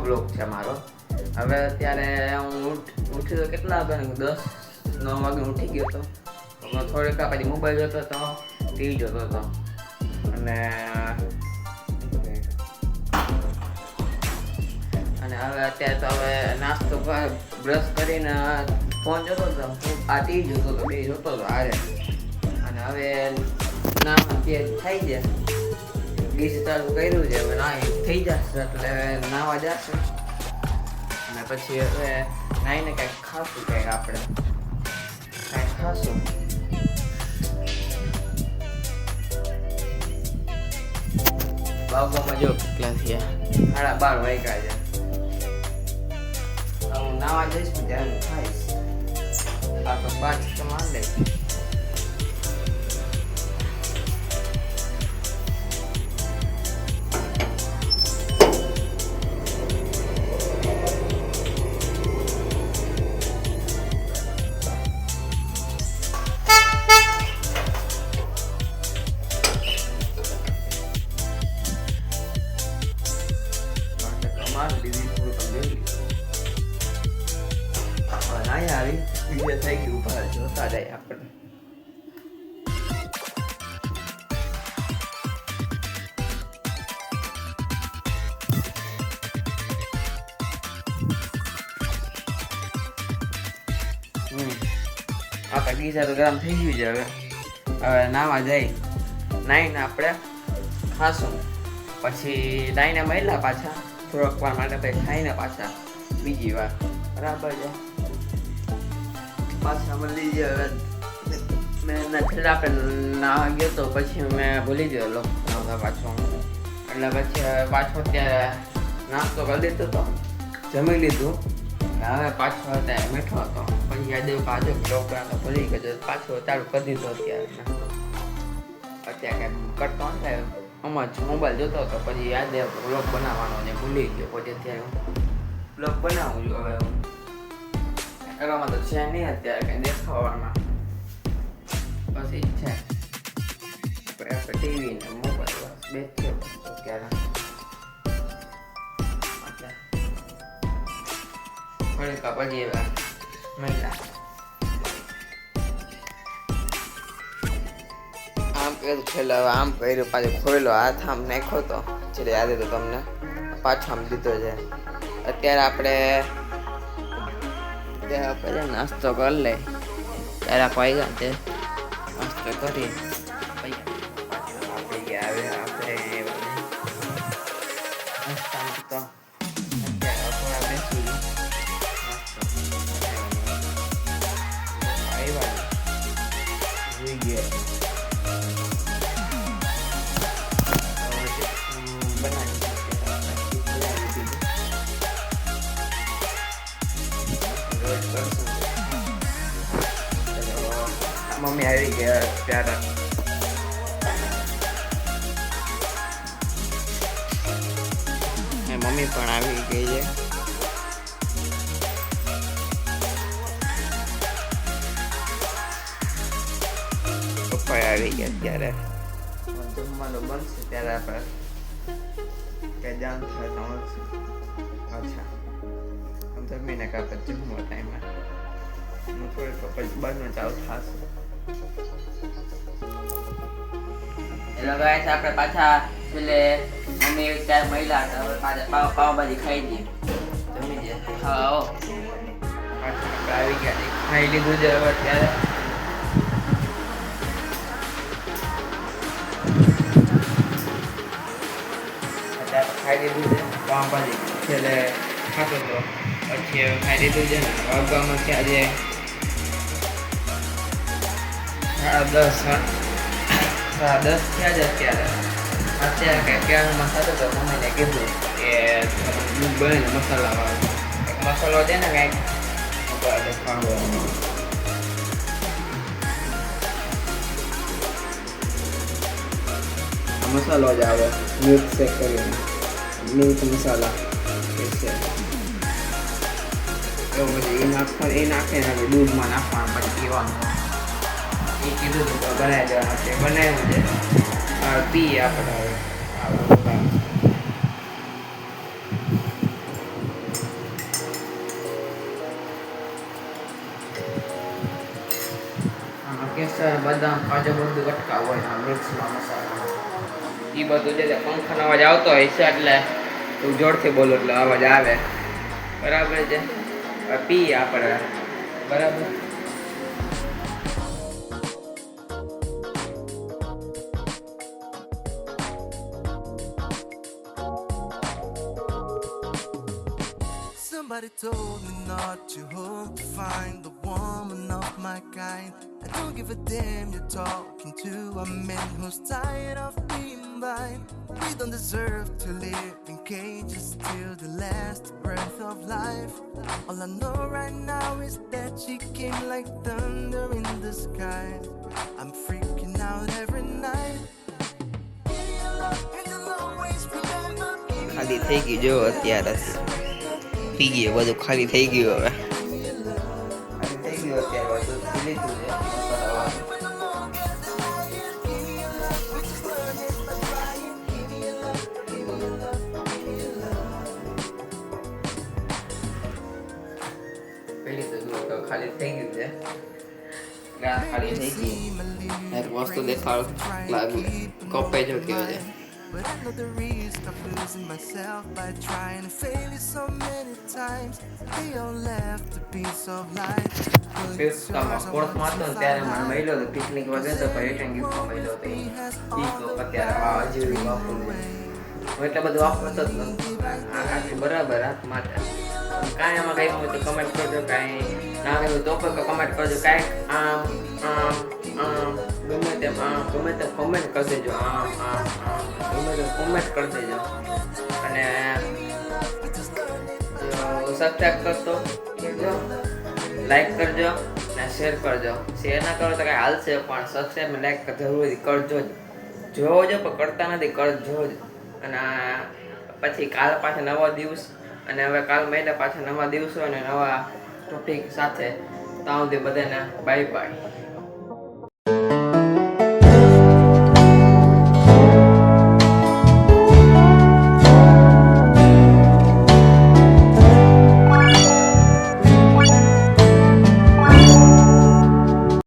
Blog છે મારો. હવે અત્યારે હું ઉઠી તો કેટલા વાગે 10-9 વાગે ઉઠી ગયો હતો. થોડીક પછી મોબાઈલ જોતો હતો, ટીવી જોતો હતો અને હવે અત્યારે તો હવે નાસ્તો બ્રશ કરીને ફોન જોતો હતો, આ ટીવી જોતો હતો, બે જોતો હતો હારે. અને હવે ના થઈ જાય, ગીસ ચાલુ કર્યું છે, હવે ના થઈ જશે એટલે નાવા જશે. અને પછી હવે નાઈને કંઈક ખાશું, કંઈક આપણે કંઈક ખાશું. બાબુમાં જો કેટલા થયા, 12:30 વાગ્યા છે. હું નાવા જઈશ ને ત્યારે હું ખાઈશ. આ તો 5 તો માર લઈશ. આવી વિડીયો થઈ ગયું, ઉભા જોતા જાય આપણે. આપણા ગીઝર તો ગરમ થઈ ગયું છે. હવે નાવા જઈ નાઈને આપણે ખાશું. પછી નાઈને મળ્યા પાછા થોડોક વાર માટે, પછી ખાઈને પાછા બીજી વાર. બરાબર છે. પાછા મળી ગયા. મેં છેલ્લા આપણે નાવા ગયો તો પછી મેં ભૂલી ગયો નાવા પાછો. એટલે પછી પાછો ત્યારે નાસ્તો કરી લીધો હતો, જમી લીધું. હવે પાછો અત્યારે બેઠો હતો. પછી યાદ પાછો બ્લોગ બનાવતો ભૂલી ગયો, પાછો ચાલુ કરી દીધો. અત્યારે નાસ્તો અત્યારે કંઈ કરતો ને આમ જ મોબાઈલ જોતો હતો. પછી યાદ બ્લોગ બનાવવાનો ને ભૂલી ગયો. પછી અત્યારે બ્લોગ બનાવું છું. હવે કરવામાં તો છે નહીં અત્યારે કંઈ દેખાવામાં. બસ એ જ છે. આપણે ટીવી ને મોબાઈલ બસ બે જ છે અત્યારે. થોડીક પછી મહિલા આમ કર્યું છેલ્લે, હવે આમ કર્યું, પાછું ખોયલો હાથ આમ નાખ્યો તો છેલ્લે યાદ હતું તમને, પાછો આમ દીધો છે. અત્યારે આપણે નાસ્તો કરી લે. ત્યારે પાઈ ગયા તે નાસ્તો કરી આપી ગયા. હવે આપણે નાસ્તામાં તો અત્યારે થોડા બેસી જોઈ ગયા. મમ્મી આવી ગયા ત્યારે મમ્મી પણ આવી ગઈ છે. પપ્પા આવી ગયા. ત્યારે જમવાનું બનશે ત્યારે આપણે કઈ જાણ થાય તો મળશે. અચ્છા જમીને કાપડ જમવા ટાઈમમાં હું થોડીક પછી બહારનું ચાલુ થશે. એટલે ગાઈસ આપણે પાછા એટલે મમ્મી ત્યારે મહિલા હતા, હવે પાછા પાવભાજી ખાઈ દઈએ. જમી દે ખાઓ. પાછા આપણે આવી ગયા, ખાઈ લીધું છે. હવે ત્યારે ખાઈ લીધું છે પાવભાજી. છેલ્લે ખાતો હતો પછી ખાઈ લીધું છે ને. વાગવામાં ત્યાં જે 10:30 થયા છે અત્યારે. અત્યારે ક્યારમાં થતો તો મમ્મીને કીધું કે દૂધ બને મસાલાવાળો એક મસાલો છે ને કંઈક મસાલો જ આવે મિલ્ક શેક કરીને, મિલ્ક મસાલા એવું બધું એ નાખીને દૂધમાં નાખવાનું પછી પીવાનું. એ કીધું હતું તો બનાવી દેવાનું છે, બનાવ્યું છે. પીએ આપણે હવે કેસર બદામ કાજુ બધું વટકા હોય આ મિક્સમાં મસાલા એ બધું જે પંખાનો અવાજ આવતો હોય છે એટલે તું જોરથી બોલો એટલે અવાજ આવે બરાબર છે પીએ આપણે બરાબર Somebody told me not to hope to find the woman of my kind. I don't give a damn you're talking to a man who's tired of being blind. We don't deserve to live in cages till the last breath of life. All I know right now is that she came like thunder in the sky. I'm freaking out every night. And you'll always remember me. ખાલી થઈ ગઈ જો અત્યારે પી ગઈ બધું ખાલી થઈ ગયું હવે ખાલી થઈ ગયું અત્યારે બધું પી લીધું છે પેલી તો ખાલી થઈ ગયું છે ગ્લાસ ખાલી થઈ ગઈ એક વસ્તુ દેખાડું કપાઈ ચૂક્યો છે But I know the risk of losing myself by trying to fail it so many times. They all left a piece of light. કોર્સમાં હતો ને ત્યારે મને મળ્યો હતો પિકનિક વગેરે તો રિટર્ન ગિફ્ટમાં મળ્યો હતો ઈ તો અત્યારે હજી વાપરું હું એટલે બધું વાપરતો જ નથી આખી બરાબર હાથ માટે કાંઈ આમાં કંઈ હોય તો કમેન્ટ કરજો કાંઈ ના ગયું તો પણ કમેન્ટ કરજો કાંઈક આમ આમ આમ ગમે તેમ કમેન્ટ કરી દેજો આમ આમ આમ ગમે તેમ કોમેન્ટ કરી દેજો અને સબસ્ક્રાઈબ કરતો લાઈક કરજો અને શેર કરજો શેર ના કરો તો કાંઈ હાલશે પણ સબસ્ક્રાઈબ લાઈક જરૂરી કરજો જ જોજો પણ કરતા નથી કરજો જ અને પછી કાલ પાછા નવો દિવસ અને હવે કાલ મહિના પાછા નવા દિવસો અને નવા ટોપિક સાથે ત્યાં સુધી બધાને બાય બાય